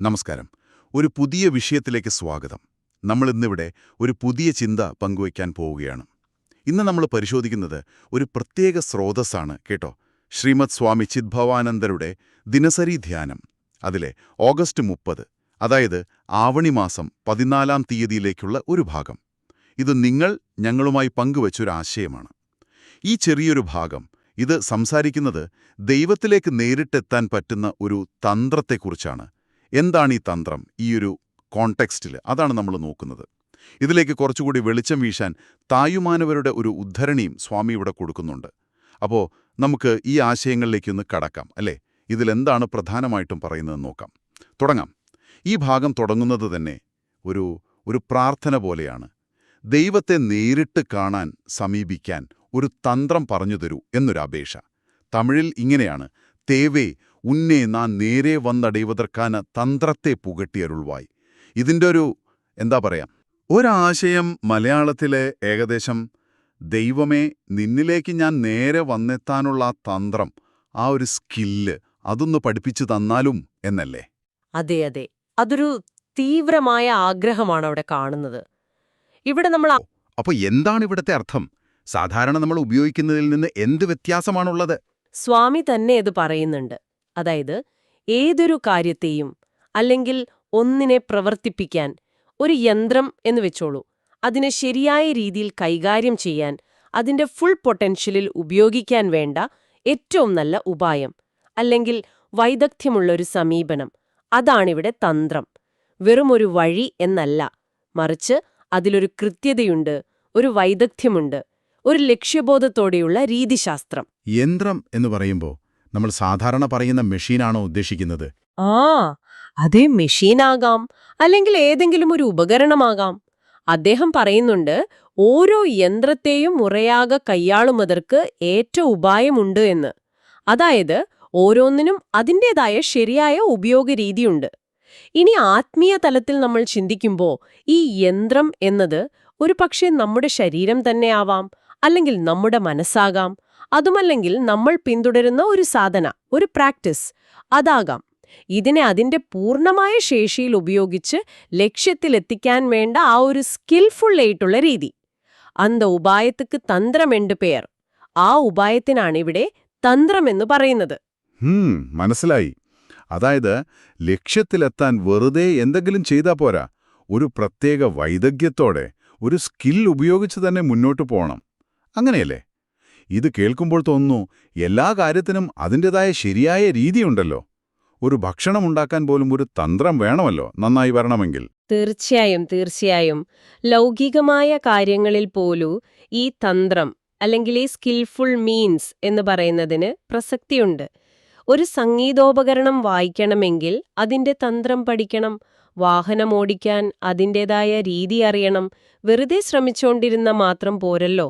നമസ്കാരം. ഒരു പുതിയ വിഷയത്തിലേക്ക് സ്വാഗതം. നമ്മൾ ഇന്നിവിടെ ഒരു പുതിയ ചിന്ത പങ്കുവയ്ക്കാൻ പോവുകയാണ്. ഇന്ന് നമ്മൾ പരിശോധിക്കുന്നത് ഒരു പ്രത്യേക സ്രോതസ്സാണ് കേട്ടോ. ശ്രീമദ് സ്വാമി ചിദ്ഭവാനന്ദരുടെ ദിനസരി ധ്യാനം. അതിലെ ഓഗസ്റ്റ് 30, അതായത് ആവണി മാസം 14-ാം തീയതിയിലേക്കുള്ള ഒരു ഭാഗം. ഇത് ഞങ്ങളുമായി പങ്കുവച്ചൊരാശയമാണ്. ഈ ചെറിയൊരു ഭാഗം ഇത് സംസാരിക്കുന്നത് ദൈവത്തിലേക്ക് നേരിട്ടെത്താൻ പറ്റുന്ന ഒരു തന്ത്രത്തെക്കുറിച്ചാണ്. എന്താണ് ഈ തന്ത്രം? ഈ ഒരു കോണ്ടെക്സ്റ്റിൽ അതാണ് നമ്മൾ നോക്കുന്നത്. ഇതിലേക്ക് കുറച്ചുകൂടി വെളിച്ചം വീശാൻ തായുമാനവരുടെ ഒരു ഉദ്ധരണിയും സ്വാമി ഇവിടെ കൊടുക്കുന്നുണ്ട്. അപ്പോൾ നമുക്ക് ഈ ആശയങ്ങളിലേക്കൊന്ന് കടക്കാം അല്ലേ? ഇതിലെന്താണ് പ്രധാനമായിട്ടും പറയുന്നതെന്ന് നോക്കാം. തുടങ്ങാം. ഈ ഭാഗം തുടങ്ങുന്നത് തന്നെ ഒരു പ്രാർത്ഥന പോലെയാണ്. ദൈവത്തെ നേരിട്ട് കാണാൻ സമീപിക്കാൻ ഒരു തന്ത്രം പറഞ്ഞു തരൂ എന്നൊരപേക്ഷ. തമിഴിൽ ഇങ്ങനെയാണ്: തേവേ ഉന്നേ നാൻ നേരെ വന്നടൈവതർക്കാന തന്ത്രത്തെ പുകട്ടിയരുൾവായി. ഇതിൻ്റെ ഒരാശയം മലയാളത്തിലെ ഏകദേശം ദൈവമേ നിന്നിലേക്ക് ഞാൻ നേരെ വന്നെത്താനുള്ള ആ തന്ത്രം, ആ ഒരു സ്കില്ല് അതൊന്ന് പഠിപ്പിച്ചു തന്നാലും എന്നല്ലേ? അതെ അതെ, അതൊരു തീവ്രമായ ആഗ്രഹമാണ് അവിടെ കാണുന്നത്. ഇവിടെ നമ്മൾ അപ്പോൾ എന്താണ് ഇവിടുത്തെ അർത്ഥം? സാധാരണ നമ്മൾ ഉപയോഗിക്കുന്നതിൽ നിന്ന് എന്ത് വ്യത്യാസമാണുള്ളത്? സ്വാമി തന്നെ ഇത് പറയുന്നുണ്ട്. അതായത് ഏതൊരു കാര്യത്തെയും അല്ലെങ്കിൽ ഒന്നിനെ പ്രവർത്തിപ്പിക്കാൻ ഒരു യന്ത്രം എന്ന് വെച്ചോളൂ, അതിനെ ശരിയായ രീതിയിൽ കൈകാര്യം ചെയ്യാൻ, അതിന്റെ ഫുൾ പൊട്ടൻഷ്യലിൽ ഉപയോഗിക്കാൻ വേണ്ട ഏറ്റവും നല്ല ഉപായം അല്ലെങ്കിൽ വൈദഗ്ധ്യമുള്ളൊരു സമീപനം, അതാണിവിടെ തന്ത്രം. വെറുമൊരു വഴി എന്നല്ല, മറിച്ച് അതിലൊരു കൃത്യതയുണ്ട്, ഒരു വൈദഗ്ധ്യമുണ്ട്, ഒരു ലക്ഷ്യബോധത്തോടെയുള്ള രീതിശാസ്ത്രം. യന്ത്രം എന്ന് പറയുമ്പോൾ നമ്മൾ സാധാരണ പറയുന്ന മെഷീനാണോ ഉദ്ദേശിക്കുന്നത്? അതേ, മെഷീനാകാം, അല്ലെങ്കിൽ ഏതെങ്കിലും ഒരു ഉപകരണമാകാം. അദ്ദേഹം പറയുന്നുണ്ട്, ഓരോ യന്ത്രത്തെയും മുറയാകെ കൈയാളുമതർക്ക് ഏറ്റവും ഉപായമുണ്ട് എന്ന്. അതായത് ഓരോന്നിനും അതിൻ്റെതായ ശരിയായ ഉപയോഗരീതിയുണ്ട്. ഇനി ആത്മീയ തലത്തിൽ നമ്മൾ ചിന്തിക്കുമ്പോൾ ഈ യന്ത്രം എന്നത് ഒരു പക്ഷേ നമ്മുടെ ശരീരം തന്നെ ആവാം, അല്ലെങ്കിൽ നമ്മുടെ മനസ്സാകാം, അതുമല്ലെങ്കിൽ നമ്മൾ പിന്തുടരുന്ന ഒരു സാധന, ഒരു പ്രാക്ടീസ് അതാകാം. ഇതിനെ അതിന്റെ പൂർണ്ണമായ ശേഷിയിൽ ഉപയോഗിച്ച് ലക്ഷ്യത്തിലെത്തിക്കാൻ വേണ്ട ആ ഒരു സ്കിൽഫുൾ ആയിട്ടുള്ള രീതി. അന്ത ഉപായത്തുക്ക് തന്ത്രമെണ്ട് പേർ. ആ ഉപായത്തിനാണ് ഇവിടെ തന്ത്രമെന്ന് പറയുന്നത്. മനസ്സിലായി. അതായത് ലക്ഷ്യത്തിലെത്താൻ വെറുതെ എന്തെങ്കിലും ചെയ്താൽ പോരാ, ഒരു പ്രത്യേക വൈദഗ്ധ്യത്തോടെ ഒരു സ്കിൽ ഉപയോഗിച്ച് തന്നെ മുന്നോട്ട് പോകണം. അങ്ങനെയല്ലേ? ഇത് കേൾക്കുമ്പോൾ തോന്നുന്നു എല്ലാ കാര്യത്തിനും അതിൻ്റെതായ ശരിയായ രീതിയുണ്ടല്ലോ. ഒരു ഭക്ഷണം ഉണ്ടാക്കാൻ പോലും ഒരു തന്ത്രം വേണമല്ലോ, നന്നായി വരണമെങ്കിൽ. തീർച്ചയായും തീർച്ചയായും. ലൗകികമായ കാര്യങ്ങളിൽ പോലും ഈ തന്ത്രം അല്ലെങ്കിൽ ഈ സ്കിൽഫുൾ മീൻസ് എന്ന് പറയുന്നതിന് പ്രസക്തിയുണ്ട്. ഒരു സംഗീതോപകരണം വായിക്കണമെങ്കിൽ അതിന്റെ തന്ത്രം പഠിക്കണം. വാഹനമോടിക്കാൻ അതിൻ്റെതായ രീതി അറിയണം. വെറുതെ ശ്രമിച്ചുകൊണ്ടിരുന്ന മാത്രം പോരല്ലോ.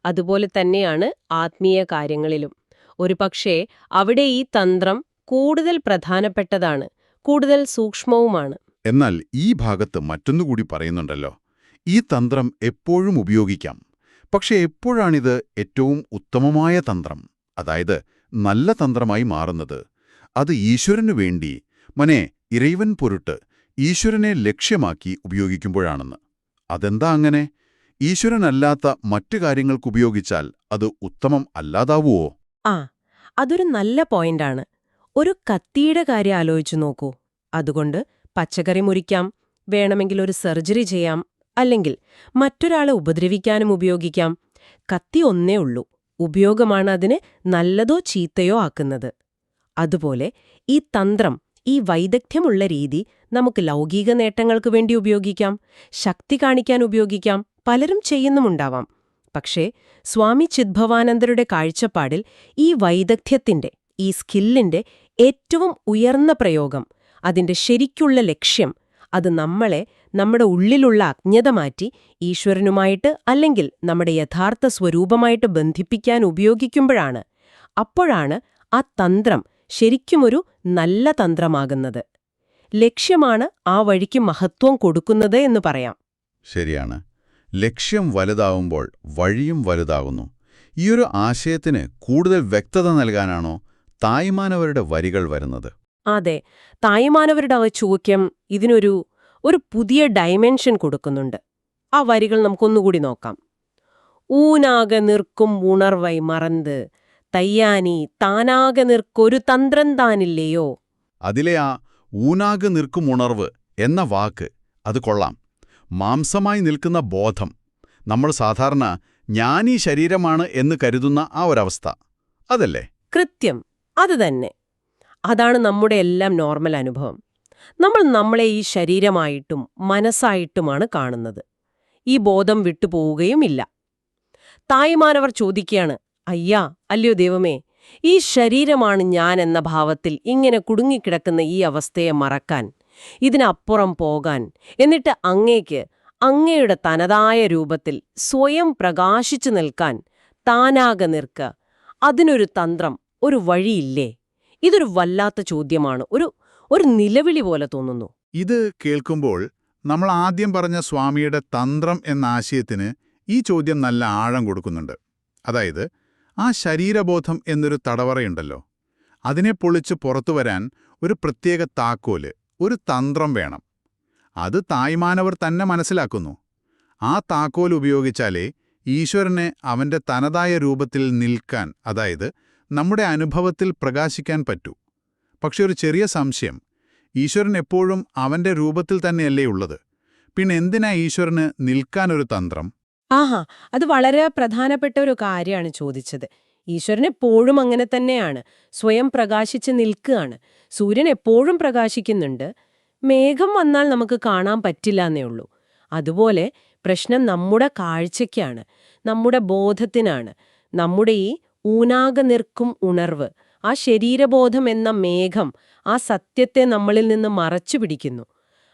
അതുപോലെ തന്നെയാണ് ആത്മീയ കാര്യങ്ങളിലും. ഒരുപക്ഷേ അവിടെ ഈ തന്ത്രം കൂടുതൽ പ്രധാനപ്പെട്ടതാണ്, കൂടുതൽ സൂക്ഷ്മവുമാണ്. എന്നാൽ ഈ ഭാഗത്ത് മറ്റൊന്നുകൂടി പറയുന്നുണ്ടല്ലോ, ഈ തന്ത്രം എപ്പോഴും ഉപയോഗിക്കാം. പക്ഷെ എപ്പോഴാണിത് ഏറ്റവും ഉത്തമമായ തന്ത്രം, അതായത് നല്ല തന്ത്രമായി മാറുന്നത്? അത് ഈശ്വരനു വേണ്ടി, ഇരൈവൻ പൊരുട്ട്, ഈശ്വരനെ ലക്ഷ്യമാക്കി ഉപയോഗിക്കുമ്പോഴാണെന്ന്. അതെന്താ അങ്ങനെ? ഈശ്വരനല്ലാത്ത മറ്റു കാര്യങ്ങൾക്കുപയോഗിച്ചാൽ അത് ഉത്തമം അല്ലാതാവുമോ? അതൊരു നല്ല പോയിന്റാണ്. ഒരു കത്തിയുടെ കാര്യം ആലോചിച്ചു നോക്കൂ. അതുകൊണ്ട് പച്ചക്കറി മുറിക്കാം, വേണമെങ്കിൽ ഒരു സർജറി ചെയ്യാം, അല്ലെങ്കിൽ മറ്റൊരാളെ ഉപദ്രവിക്കാനും ഉപയോഗിക്കാം. കത്തി ഒന്നേ ഉള്ളൂ, ഉപയോഗമാണ് അതിനെ നല്ലതോ ചീത്തയോ ആക്കുന്നത്. അതുപോലെ ഈ തന്ത്രം, ഈ വൈദഗ്ധ്യമുള്ള രീതി നമുക്ക് ലൗകിക നേട്ടങ്ങൾക്ക് വേണ്ടി ഉപയോഗിക്കാം, ശക്തി കാണിക്കാൻ ഉപയോഗിക്കാം, പലരും ചെയ്യുന്നുമുണ്ടാവാം. പക്ഷേ സ്വാമി ചിദ്ഭവാനന്ദരുടെ കാഴ്ചപ്പാടിൽ ഈ വൈദഗ്ധ്യത്തിന്റെ, ഈ സ്കില്ലിന്റെ ഏറ്റവും ഉയർന്ന പ്രയോഗം, അതിന്റെ ശരിക്കുള്ള ലക്ഷ്യം, അത് നമ്മളെ നമ്മുടെ ഉള്ളിലുള്ള അജ്ഞത മാറ്റി ഈശ്വരനുമായിട്ട് അല്ലെങ്കിൽ നമ്മുടെ യഥാർത്ഥ സ്വരൂപമായിട്ട് ബന്ധിപ്പിക്കാൻ ഉപയോഗിക്കുമ്പോഴാണ്. അപ്പോഴാണ് ആ തന്ത്രം ശരിക്കുമൊരു നല്ല തന്ത്രമാകുന്നത്. ലക്ഷ്യമാണ് ആ വഴിക്ക് മഹത്വം കൊടുക്കുന്നത് എന്ന് പറയാം. ശരിയാണ്. ലക്ഷ്യം വലുതാവുമ്പോൾ വഴിയും വലുതാകുന്നു. ഈയൊരു ആശയത്തിന് കൂടുതൽ വ്യക്തത നൽകാനാണോ തായ്മാനവരുടെ വരികൾ വരുന്നത്? അതെ, തായ്മാനവരുടെ ആ ചോദ്യം ഇതിനൊരു പുതിയ ഡയമെൻഷൻ കൊടുക്കുന്നുണ്ട്. ആ വരികൾ നമുക്കൊന്നുകൂടി നോക്കാം. ഊനാക നിൽക്കും ഉണർവൈ മറന്ന് തയ്യാനി താനാക നിൽക്കൊരു തന്ത്രം താനില്ലയോ. അതിലെ ആ ഊനാകെ നിൽക്കും ഉണർവ് എന്ന വാക്ക് അത് കൊള്ളാം. മാംസമായി നിൽക്കുന്ന ബോധം, നമ്മൾ സാധാരണ ഞാനീ ശരീരമാണ് എന്ന് കരുതുന്ന ആ ഒരവസ്ഥ, അതല്ലേ? കൃത്യം, അത് തന്നെ. അതാണ് നമ്മുടെ എല്ലാം നോർമൽ അനുഭവം. നമ്മൾ നമ്മളെ ഈ ശരീരമായിട്ടും മനസ്സായിട്ടുമാണ് കാണുന്നത്. ഈ ബോധം വിട്ടുപോവുകയുമില്ല. തായ്മാനവർ ചോദിക്കുകയാണ്, അയ്യാ, അല്ലയോ ദൈവമേ, ഈ ശരീരമാണ് ഞാൻ എന്ന ഭാവത്തിൽ ഇങ്ങനെ കുടുങ്ങിക്കിടക്കുന്ന ഈ അവസ്ഥയെ മറക്കാൻ, ഇതിനപ്പുറം പോകാൻ, എന്നിട്ട് അങ്ങേക്ക് അങ്ങയുടെ തനതായ രൂപത്തിൽ സ്വയം പ്രകാശിച്ചു നിൽക്കാൻ താനാകെ നിൽക്ക, അതിനൊരു തന്ത്രം, ഒരു വഴിയില്ലേ? ഇതൊരു വല്ലാത്ത ചോദ്യമാണ്. ഒരു നിലവിളി പോലെ തോന്നുന്നു. ഇത് കേൾക്കുമ്പോൾ നമ്മൾ ആദ്യം പറഞ്ഞ സ്വാമിയുടെ തന്ത്രം എന്ന ആശയത്തിന് ഈ ചോദ്യം നല്ല ആഴം കൊടുക്കുന്നുണ്ട്. അതായത്, ആ ശരീരബോധം എന്നൊരു തടവറയുണ്ടല്ലോ, അതിനെ പൊളിച്ച് പുറത്തുവരാൻ ഒരു പ്രത്യേക താക്കോല്, ഒരു തന്ത്രം വേണം. അത് തായ്മാനവർ തന്നെ മനസ്സിലാക്കുന്നു. ആ താക്കോൽ ഉപയോഗിച്ചാലേ ഈശ്വരനെ അവന്റെ തനതായ രൂപത്തിൽ നിൽക്കാൻ, അതായത് നമ്മുടെ അനുഭവത്തിൽ പ്രകാശിക്കാൻ പറ്റൂ. പക്ഷെ ഒരു ചെറിയ സംശയം, ഈശ്വരൻ എപ്പോഴും അവന്റെ രൂപത്തിൽ തന്നെയല്ലേ ഉള്ളത്? പിന്നെ എന്തിനാ ഈശ്വരന് നിൽക്കാനൊരു തന്ത്രം? ആഹാ, അത് വളരെ പ്രധാനപ്പെട്ട ഒരു കാര്യമാണ് ചോദിച്ചത്. ഈശ്വരൻ എപ്പോഴും അങ്ങനെ തന്നെയാണ്, സ്വയം പ്രകാശിച്ച് നിൽക്കുകയാണ്. സൂര്യൻ എപ്പോഴും പ്രകാശിക്കുന്നുണ്ട്. മേഘം വന്നാൽ നമുക്ക് കാണാൻ പറ്റില്ല എന്നേ ഉള്ളൂ. അതുപോലെ പ്രശ്നം നമ്മുടെ കാഴ്ചയ്ക്കാണ്, നമ്മുടെ ബോധത്തിനാണ്. നമ്മുടെ ഈ ഊനാക നിൽക്കും ഉണർവ്, ആ ശരീരബോധം എന്ന മേഘം ആ സത്യത്തെ നമ്മളിൽ നിന്ന് മറച്ചു പിടിക്കുന്നു.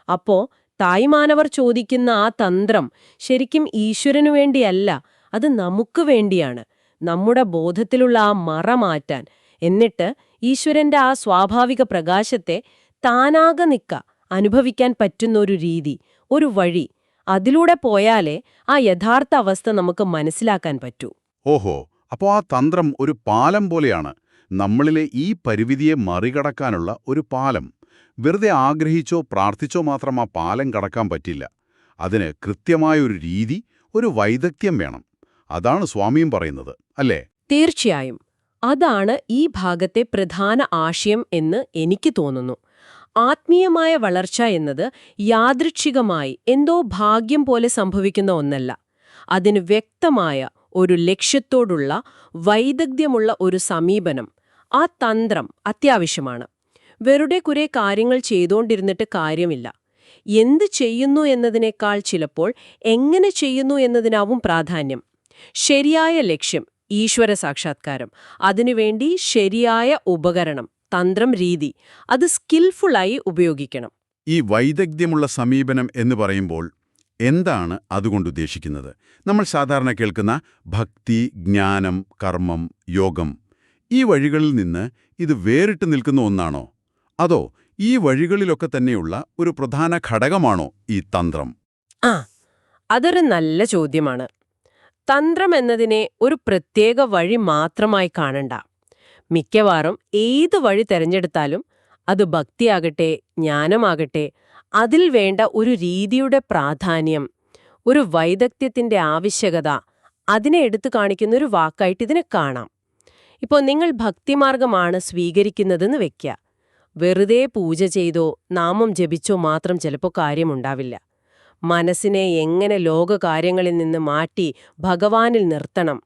അപ്പോ തായ്മാനവർ ചോദിക്കുന്ന ആ തന്ത്രം ശരിക്കും ഈശ്വരനു വേണ്ടിയല്ല, അത് നമുക്ക് വേണ്ടിയാണ്. നമ്മുടെ ബോധത്തിലുള്ള ആ മറ മാറ്റാൻ, എന്നിട്ട് ഈശ്വരന്റെ ആ സ്വാഭാവിക പ്രകാശത്തെ താനാകെ അനുഭവിക്കാൻ പറ്റുന്ന ഒരു രീതി, ഒരു വഴി. അതിലൂടെ പോയാലേ ആ യഥാർത്ഥ അവസ്ഥ നമുക്ക് മനസ്സിലാക്കാൻ പറ്റൂ. ഓഹോ, അപ്പോൾ ആ തന്ത്രം ഒരു പാലം പോലെയാണ്. നമ്മളിലെ ഈ പരിമിതിയെ മറികടക്കാനുള്ള ഒരു പാലം. വെറുതെ ആഗ്രഹിച്ചോ പ്രാർത്ഥിച്ചോ മാത്രം ആ പാലം കടക്കാൻ പറ്റില്ല. അതിന് കൃത്യമായൊരു രീതി, ഒരു വൈദഗ്ധ്യം വേണം. അതാണ് സ്വാമിയും പറയുന്നത്, അല്ലേ? തീർച്ചയായും. അതാണ് ഈ ഭാഗത്തെ പ്രധാന ആശയം എന്ന് എനിക്ക് തോന്നുന്നു. ആത്മീയമായ വളർച്ച എന്നത് യാദൃച്ഛികമായി എന്തോ ഭാഗ്യം പോലെ സംഭവിക്കുന്ന ഒന്നല്ല. അതിന് വ്യക്തമായ ഒരു ലക്ഷ്യത്തോടുള്ള വൈദഗ്ധ്യമുള്ള ഒരു സമീപനം, ആ തന്ത്രം അത്യാവശ്യമാണ്. വെറുതെ കുറെ കാര്യങ്ങൾ ചെയ്തുകൊണ്ടിരുന്നിട്ട് കാര്യമില്ല. എന്ത് ചെയ്യുന്നു എന്നതിനേക്കാൾ ചിലപ്പോൾ എങ്ങനെ ചെയ്യുന്നു എന്നതിനാവും പ്രാധാന്യം. ശരിയായ ലക്ഷ്യം, ഈശ്വര സാക്ഷാത്കാരം, അതിനുവേണ്ടി ശരിയായ ഉപകരണം, തന്ത്രം, രീതി, അത് സ്കിൽഫുള്ളായി ഉപയോഗിക്കണം. ഈ വൈദഗ്ധ്യമുള്ള സമീപനം എന്ന് പറയുമ്പോൾ എന്താണ് അതുകൊണ്ടുദ്ദേശിക്കുന്നത്? നമ്മൾ സാധാരണ കേൾക്കുന്ന ഭക്തി, ജ്ഞാനം, കർമ്മം, യോഗം, ഈ വഴികളിൽ നിന്ന് ഇത് വേറിട്ട് നിൽക്കുന്ന ഒന്നാണോ? അതോ ഈ വഴികളിലൊക്കെ തന്നെയുള്ള ഒരു പ്രധാന ഘടകമാണോ ഈ തന്ത്രം? അതൊരു നല്ല ചോദ്യമാണ്. തന്ത്രം എന്നതിനെ ഒരു പ്രത്യേക വഴി മാത്രമായി കാണണ്ട. മിക്കവാറും ഏത് വഴി തെരഞ്ഞെടുത്താലും, അത് ഭക്തിയാകട്ടെ ജ്ഞാനമാകട്ടെ, അതിൽ വേണ്ട ഒരു രീതിയുടെ പ്രാധാന്യം, ഒരു വൈദഗ്ധ്യത്തിന്റെ ആവശ്യകത, അതിനെ എടുത്തു കാണിക്കുന്നൊരു വാക്കായിട്ട് ഇതിനെ കാണാം. ഇപ്പോൾ നിങ്ങൾ ഭക്തിമാർഗമാണ് സ്വീകരിക്കുന്നതെന്ന് വെക്കുക. വെറുതെ പൂജ ചെയ്തോ നാമം ജപിച്ചോ മാത്രം ചിലപ്പോൾ കാര്യമുണ്ടാവില്ല. മനസ്സിനെ എങ്ങനെ ലോകകാര്യങ്ങളിൽ നിന്ന് മാറ്റി ഭഗവാനിൽ നിർത്തണം,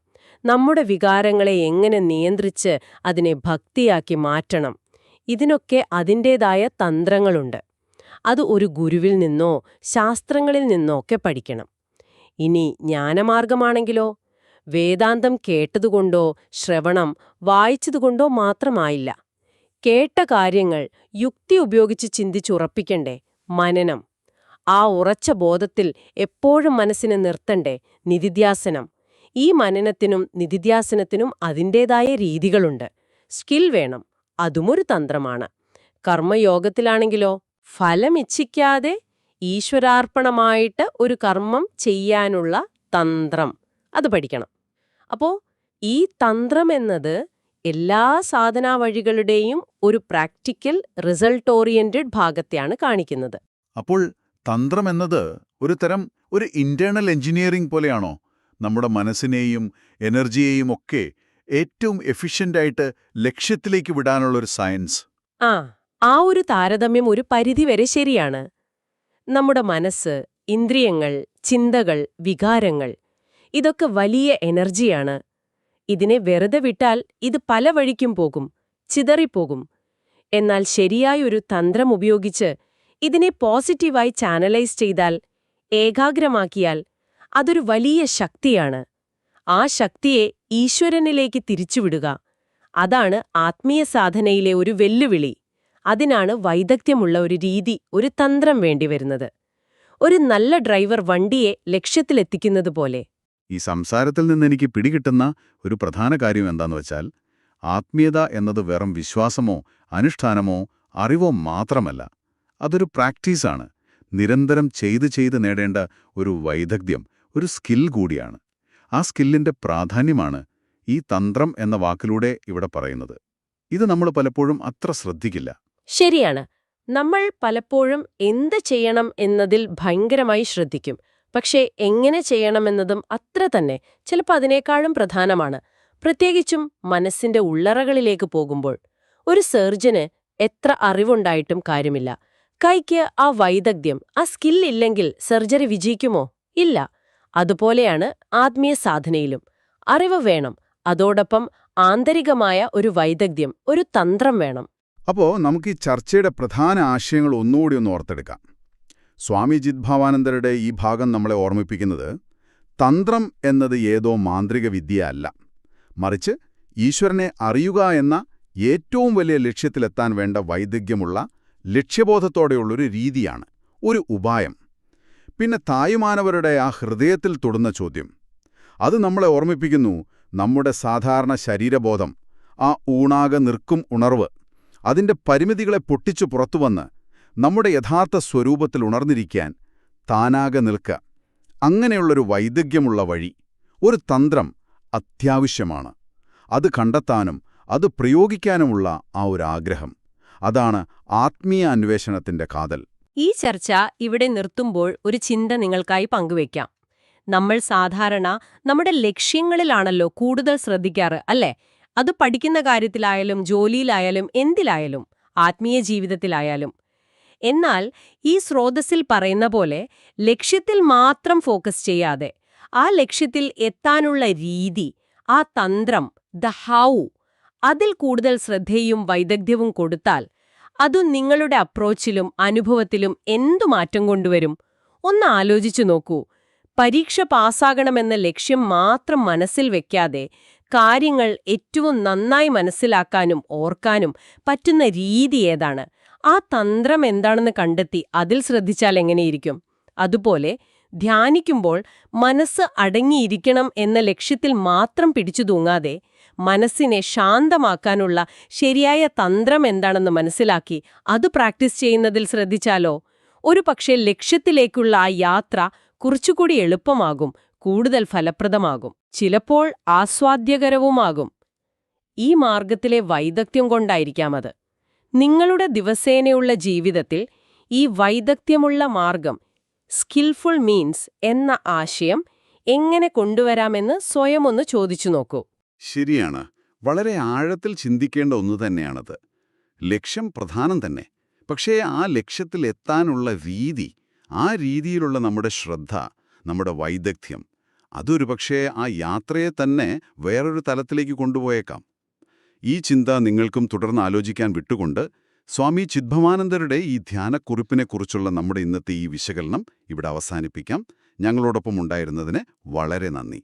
നമ്മുടെ വികാരങ്ങളെ എങ്ങനെ നിയന്ത്രിച്ച് അതിനെ ഭക്തിയാക്കി മാറ്റണം, ഇതിനൊക്കെ അതിൻ്റേതായ തന്ത്രങ്ങളുണ്ട്. അത് ഒരു ഗുരുവിൽ നിന്നോ ശാസ്ത്രങ്ങളിൽ നിന്നോ ഒക്കെ പഠിക്കണം. ഇനി ജ്ഞാനമാർഗമാണെങ്കിലോ, വേദാന്തം കേട്ടതുകൊണ്ടോ ശ്രവണം വായിച്ചതുകൊണ്ടോ മാത്രമായില്ല. കേട്ട കാര്യങ്ങൾ യുക്തി ഉപയോഗിച്ച് ചിന്തിച്ചുറപ്പിക്കണ്ടേ, മനനം. ആ ഉറച്ച ബോധത്തിൽ എപ്പോഴും മനസ്സിനെ നിർത്തണ്ടേ, നിധിധ്യാസനം. ഈ മനനത്തിനും നിധിധ്യാസനത്തിനും അതിൻ്റേതായ രീതികളുണ്ട്. സ്കിൽ വേണം, അതുമൊരു തന്ത്രമാണ്. കർമ്മയോഗത്തിലാണെങ്കിലോ ഫലമിച്ഛിക്കാതെ ഈശ്വരാർപ്പണമായിട്ട് ഒരു കർമ്മം ചെയ്യാനുള്ള തന്ത്രം, അത് പഠിക്കണം. അപ്പോൾ ഈ തന്ത്രം എന്നത് എല്ലാ സാധനാവഴികളുടെയും ഒരു പ്രാക്ടിക്കൽ റിസൾട്ട് ഓറിയന്റഡ് ഭാഗത്തെയാണ് കാണിക്കുന്നത്. അപ്പോൾ തന്ത്രം എന്നത് ഒരു ഇന്റേണൽ എഞ്ചിനീയറിംഗ് പോലെയാണോ? നമ്മുടെ മനസ്സിനെയും എനർജിയെയും ഒക്കെ ഏറ്റവും എഫിഷ്യൻ്റായിട്ട് ലക്ഷ്യത്തിലേക്ക് വിടാനുള്ളൊരു സയൻസ്. ആ ഒരു താരതമ്യം ഒരു പരിധിവരെ ശരിയാണ്. നമ്മുടെ മനസ്സ്, ഇന്ദ്രിയങ്ങൾ, ചിന്തകൾ, വികാരങ്ങൾ ഇതൊക്കെ വലിയ എനർജിയാണ്. ഇതിനെ വെറുതെ വിട്ടാൽ ഇത് പല വഴിക്കും പോകും, ചിതറിപ്പോകും. എന്നാൽ ശരിയായൊരു തന്ത്രം ഉപയോഗിച്ച് ഇതിനെ പോസിറ്റീവായി ചാനലൈസ് ചെയ്താൽ, ഏകാഗ്രമാക്കിയാൽ അതൊരു വലിയ ശക്തിയാണ്. ആ ശക്തിയെ ഈശ്വരനിലേക്ക് തിരിച്ചുവിടുക, അതാണ് ആത്മീയ സാധനയിലെ ഒരു വെല്ലുവിളി. അതിനാണ് വൈദഗ്ധ്യമുള്ള ഒരു രീതി, ഒരു തന്ത്രം വേണ്ടിവരുന്നത്. ഒരു നല്ല ഡ്രൈവർ വണ്ടിയെ ലക്ഷ്യത്തിലെത്തിക്കുന്നത് പോലെ. ഈ സംസാരത്തിൽ നിന്ന് എനിക്ക് പിടികിട്ടുന്ന ഒരു പ്രധാന കാര്യം എന്താന്ന് വെച്ചാൽ, ആത്മീയത എന്നത് വെറും വിശ്വാസമോ അനുഷ്ഠാനമോ അറിവോ മാത്രമല്ല. അതൊരു പ്രാക്ടീസാണ്. നിരന്തരം ചെയ്ത് നേടേണ്ട ഒരു വൈദഗ്ധ്യം, ഒരു സ്കിൽ കൂടിയാണ്. ആ സ്കില്ലിന്റെ പ്രാധാന്യമാണ് ഈ തന്ത്രം എന്ന വാക്കിലൂടെ ഇവിടെ പറയുന്നത്. ഇത് നമ്മൾ പലപ്പോഴും അത്ര ശ്രദ്ധിക്കില്ല. ശരിയാണ്. നമ്മൾ പലപ്പോഴും എന്ത് ചെയ്യണം എന്നതിൽ ഭയങ്കരമായി ശ്രദ്ധിക്കും. പക്ഷേ എങ്ങനെ ചെയ്യണമെന്നതും അത്ര തന്നെ, ചിലപ്പോൾ അതിനേക്കാളും പ്രധാനമാണ്. പ്രത്യേകിച്ചും മനസ്സിന്റെ ഉള്ളറകളിലേക്ക് പോകുമ്പോൾ. ഒരു സർജന് എത്ര അറിവുണ്ടായിട്ടും കാര്യമില്ല. കൈക്ക് ആ വൈദഗ്ധ്യം, ആ സ്കില്ലില്ലെങ്കിൽ സർജറി വിജയിക്കുമോ? ഇല്ല. അതുപോലെയാണ് ആത്മീയ സാധനയിലും. അറിവ് വേണം, അതോടൊപ്പം ആന്തരികമായ ഒരു വൈദഗ്ധ്യം, ഒരു തന്ത്രം വേണം. അപ്പോൾ നമുക്ക് ഈ ചർച്ചയുടെ പ്രധാന ആശയങ്ങൾ ഒന്നുകൂടി ഒന്ന് ഓർത്തെടുക്കാം. സ്വാമി ചിദ്ഭവാനന്ദരുടെ ഈ ഭാഗം നമ്മളെ ഓർമ്മിപ്പിക്കുന്നത് തന്ത്രം എന്നത് ഏതോ മാന്ത്രിക വിദ്യ അല്ല, മറിച്ച് ഈശ്വരനെ അറിയുക എന്ന ഏറ്റവും വലിയ ലക്ഷ്യത്തിലെത്താൻ വേണ്ട വൈദഗ്ധ്യമുള്ള, ലക്ഷ്യബോധത്തോടെയുള്ളൊരു രീതിയാണ്, ഒരു ഉപായം. പിന്നെ തായുമാനവരുടെ ആ ഹൃദയത്തിൽ തൊടുന്ന ചോദ്യം, അത് നമ്മളെ ഓർമ്മിപ്പിക്കുന്നു നമ്മുടെ സാധാരണ ശരീരബോധം, ആ ഊണാകെ നിൽക്കും ഉണർവ്, അതിൻ്റെ പരിമിതികളെ പൊട്ടിച്ചു പുറത്തുവന്ന് നമ്മുടെ യഥാർത്ഥ സ്വരൂപത്തിൽ ഉണർന്നിരിക്കാൻ താനാകെ നിൽക്കുക. അങ്ങനെയുള്ളൊരു വൈദഗ്ധ്യമുള്ള വഴി, ഒരു തന്ത്രം അത്യാവശ്യമാണ്. അത് കണ്ടെത്താനും അത് പ്രയോഗിക്കാനുമുള്ള ആ ഒരു ആഗ്രഹം, അതാണ് ആത്മീയ അന്വേഷണത്തിന്റെ കാതൽ. ഈ ചർച്ച ഇവിടെ നിർത്തുമ്പോൾ ഒരു ചിന്ത നിങ്ങൾക്കായി പങ്കുവയ്ക്കാം. നമ്മൾ സാധാരണ നമ്മുടെ ലക്ഷ്യങ്ങളിലാണല്ലോ കൂടുതൽ ശ്രദ്ധിക്കാറ്, അല്ലേ? അത് പഠിക്കുന്ന കാര്യത്തിലായാലും ജോലിയിലായാലും എന്തിലായാലും, ആത്മീയ ജീവിതത്തിലായാലും. എന്നാൽ ഈ സ്രോതസ്സിൽ പറയുന്ന പോലെ ലക്ഷ്യത്തിൽ മാത്രം ഫോക്കസ് ചെയ്യാതെ ആ ലക്ഷ്യത്തിൽ എത്താനുള്ള രീതി, ആ തന്ത്രം, ദ ഹൗ, അതിൽ കൂടുതൽ ശ്രദ്ധയും വൈദഗ്ധ്യവും കൊടുത്താൽ അതു നിങ്ങളുടെ അപ്രോച്ചിലും അനുഭവത്തിലും എന്തു മാറ്റം കൊണ്ടുവരും? ഒന്ന് ആലോചിച്ചു നോക്കൂ. പരീക്ഷ പാസ്സാകണമെന്ന ലക്ഷ്യം മാത്രം മനസ്സിൽ വെക്കാതെ കാര്യങ്ങൾ ഏറ്റവും നന്നായി മനസ്സിലാക്കാനും ഓർക്കാനും പറ്റുന്ന രീതി ഏതാണ്, ആ തന്ത്രം എന്താണെന്ന് കണ്ടെത്തി അതിൽ ശ്രദ്ധിച്ചാൽ എങ്ങനെയിരിക്കും? അതുപോലെ ധ്യാനിക്കുമ്പോൾ മനസ്സ് അടങ്ങിയിരിക്കണം എന്ന ലക്ഷ്യത്തിൽ മാത്രം പിടിച്ചു തൂങ്ങാതെ മനസ്സിനെ ശാന്തമാക്കാനുള്ള ശരിയായ തന്ത്രം എന്താണെന്ന് മനസ്സിലാക്കി അത് പ്രാക്ടീസ് ചെയ്യുന്നതിൽ ശ്രദ്ധിച്ചാലോ, ഒരു പക്ഷേ ലക്ഷ്യത്തിലേക്കുള്ള ആ യാത്ര കുറച്ചുകൂടി എളുപ്പമാകും, കൂടുതൽ ഫലപ്രദമാകും, ചിലപ്പോൾ ആസ്വാദ്യകരവുമാകും. ഈ മാർഗത്തിലെ വൈദഗ്ധ്യം കൊണ്ടായിരിക്കാം അത്. നിങ്ങളുടെ ദിവസേനയുള്ള ജീവിതത്തിൽ ഈ വൈദഗ്ധ്യമുള്ള മാർഗം, സ്കിൽഫുൾ മീൻസ് എന്ന ആശയം എങ്ങനെ കൊണ്ടുവരാമെന്ന് സ്വയം ഒന്ന് ചോദിച്ചു നോക്കൂ. ശരിയാണ്. വളരെ ആഴത്തിൽ ചിന്തിക്കേണ്ട ഒന്നു തന്നെയാണത്. ലക്ഷ്യം പ്രധാനം തന്നെ. പക്ഷേ ആ ലക്ഷ്യത്തിൽ എത്താനുള്ള രീതി, ആ രീതിയിലുള്ള നമ്മുടെ ശ്രദ്ധ, നമ്മുടെ വൈദഗ്ധ്യം, അതൊരു പക്ഷേ ആ യാത്രയെ തന്നെ വേറൊരു തലത്തിലേക്ക് കൊണ്ടുപോയേക്കാം. ഈ ചിന്ത നിങ്ങൾക്കും തുടർന്ന് ആലോചിക്കാൻ വിട്ടുകൊണ്ട് സ്വാമി ചിദ്ഭവാനന്ദരുടെ ഈ ധ്യാനക്കുറിപ്പിനെക്കുറിച്ചുള്ള നമ്മുടെ ഇന്നത്തെ ഈ വിശകലനം ഇവിടെ അവസാനിപ്പിക്കാം. ഞങ്ങളോടൊപ്പം ഉണ്ടായിരുന്നതിന് വളരെ നന്ദി.